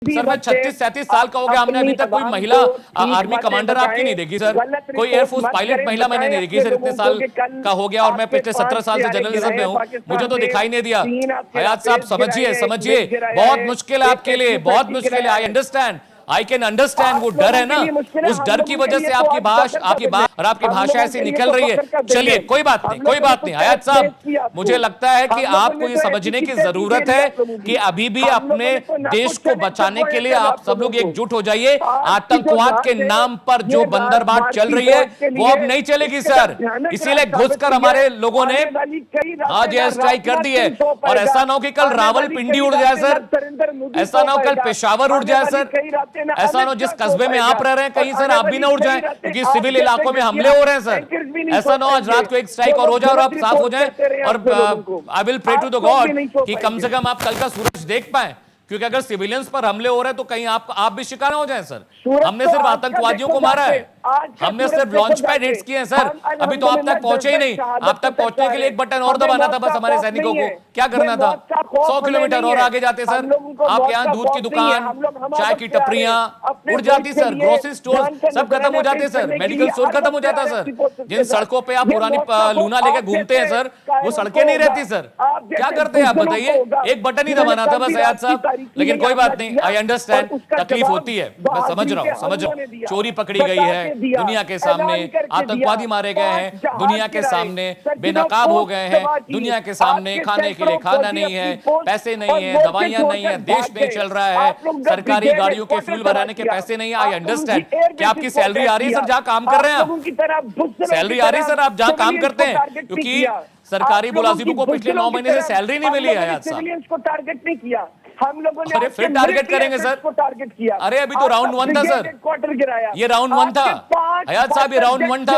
Sir मैं 36-37 साल का हो गया, हमने अभी तक कोई महिला आर्मी कमांडर आपकी नहीं देखी सर। कोई एयरफोर्स पायलट महिला मैंने नहीं देखी सर। इतने साल का हो गया और मैं पिछले 17 साल से जर्नलिज्म में हूँ, मुझे तो दिखाई नहीं दिया। हयात साहब समझिए समझिए, बहुत मुश्किल है आपके लिए, बहुत मुश्किल है। I understand, I can understand. वो डर है ना, उस डर की वजह से आपकी बात और आपकी भाषा ऐसी निकल रही है। चलिए कोई बात नहीं, कोई बात नहीं। हयात साहब मुझे लगता है कि आपको ये समझने की जरूरत है कि अभी भी अपने देश को बचाने के लिए आप सब लोग एकजुट हो जाइए। आतंकवाद के नाम पर जो बंदरबाट चल रही है वो अब नहीं चलेगी सर। इसीलिए घुसकर हमारे लोगों ने आज एयर स्ट्राइक कर दी है। और ऐसा ना हो कि कल रावलपिंडी उड़ जाए सर, ऐसा ना हो कल पेशावर उड़ जाए सर, ऐसा ना हो जिस कस्बे में आप रह रहे हैं कहीं सर आप भी ना उड़ जाएं, क्योंकि सिविल इलाकों में हमले हो रहे हैं सर। ऐसा ना हो आज रात को एक स्ट्राइक और हो जाए और आप साफ हो जाएं। और I will pray to the god कि कम से कम आप कल का सूरज देख पाए, क्योंकि अगर सिविलियंस पर हमले हो रहे हैं तो कहीं आप भी शिकार हो जाएं सर। हमने सिर्फ आतंकवादियों को मारा है, हमने सिर्फ लॉन्च पैड हिट्स किए हैं सर। अभी तो आप तक पहुंचे ही नहीं। आप तक पहुंचने के लिए एक बटन और दबाना था बस हमारे सैनिकों को। क्या करना था? 100 किलोमीटर और आगे जाते सर। आप यहाँ दूध की दुकान, चाय की टपरियां उड़ जाती सर, ग्रोसरी स्टोर सब खत्म हो जाते सर, मेडिकल स्टोर खत्म हो जाता सर। जिन सड़कों पे आप पुरानी लूना लेके घूमते हैं सर, वो सड़कें नहीं रहती सर। क्या करते हैं आप बताइए? एक बटन ही दबाना था बस हयात साहब। लेकिन कोई बात नहीं, आई अंडरस्टैंड, तकलीफ होती है, मैं समझ रहा हूँ। चोरी पकड़ी गई है दुनिया के सामने, आतंकवादी मारे गए हैं दुनिया के सामने, बेनकाब हो गए हैं दुनिया के सामने, खाने के लिए खाना नहीं है, पैसे नहीं है, दवाइयां नहीं है, देश नहीं चल रहा है, सरकारी गाड़ियों के फ्यूल भराने के पैसे नहीं है। I understand. क्या आपकी सैलरी आ रही है सर जहां काम कर रहे हैं आप? सैलरी आ रही है सर आप जहां काम करते हैं? क्योंकि सरकारी मुलाजिमों को पिछले 9 महीने से सैलरी नहीं मिली है हयात साहब। सिविलियंस को टारगेट नहीं किया हम लोगों ने। अरे फिर टारगेट करेंगे सर को टारगेट किया। अरे अभी तो राउंड 1 था सर, क्वार्टर गिराया, ये राउंड 1 था हयात साहब, ये राउंड 1 था।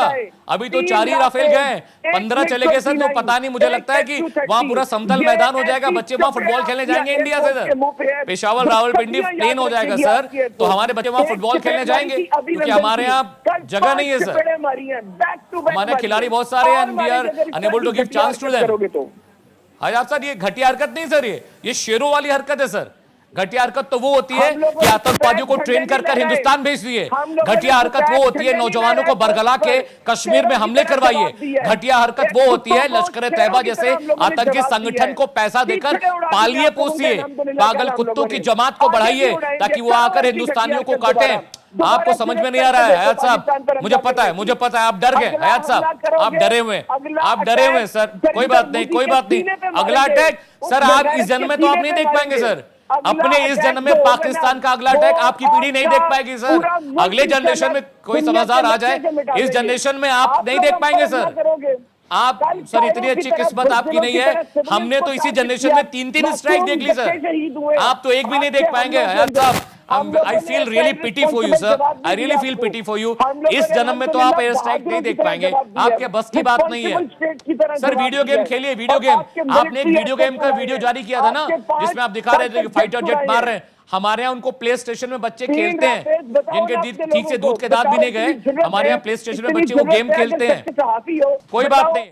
अभी तो 4 ही राफेल गए, 15 चले गए सर। तो पता नहीं, मुझे लगता है कि वहां पूरा समतल मैदान हो जाएगा, बच्चे वहां फुटबॉल खेलने जाएंगे इंडिया से सर। पेशावर रावलपिंडी प्लेन हो जाएगा सर, तो हमारे बच्चे वहां फुटबॉल खेलने जाएंगे, क्योंकि हमारे यहाँ जगह नहीं है सर। हमारे खिलाड़ी बहुत सारे हैं, we are unable to give chance to them. Hayat sir ये घटिया हरकत नहीं सर, ये शेरों वाली हरकत है सर। घटिया हरकत तो वो होती है कि आतंकवादियों को ट्रेन कर कर हिंदुस्तान भेज दिए। घटिया हरकत वो होती है नौजवानों को बरगला के कश्मीर में हमले करवाइए। घटिया हरकत वो होती है लश्कर तैयबा जैसे आतंकी संगठन को पैसा देकर पालिए पोसिए, पागल कुत्तों की जमात को बढ़ाइए ताकि वो आकर हिंदुस्तानियों को काटे। आपको समझ में नहीं आ रहा है हयात साहब, मुझे पता है, मुझे पता है आप डर गए हयात साहब, आप डरे हुए हैं, आप डरे हुए हैं सर। कोई बात नहीं, कोई बात नहीं। अगला अटैक सर आप इस जन्म में तो आप नहीं देख पाएंगे सर। अपने इस जन्म में पाकिस्तान का अगला अटैक आपकी पीढ़ी नहीं देख पाएगी सर। अगले जनरेशन में कोई समझदार आ जाए, इस जनरेशन में आप नहीं देख पाएंगे सर। आप सर इतनी अच्छी किस्मत आपकी नहीं है, हमने तो इसी जनरेशन में 3-3 स्ट्राइक देख ली सर, आप तो एक भी नहीं देख पाएंगे हयात साहब। I feel really pity for you sir, I really feel pity for you। इस जन्म में तो आप एयर स्ट्राइक नहीं देख पाएंगे, आपके बस की बात नहीं है सर। वीडियो गेम खेलिए, वीडियो गेम। आपने एक वीडियो गेम का वीडियो जारी किया था ना, जिसमें आप दिखा रहे थे कि फाइटर जेट मार रहे हैं। हमारे यहाँ उनको प्ले स्टेशन में बच्चे खेलते हैं जिनके ठीक से दूध के दांत भी नहीं गए, हमारे यहाँ प्ले स्टेशन में बच्चे वो गेम खेलते हैं। कोई बात नहीं।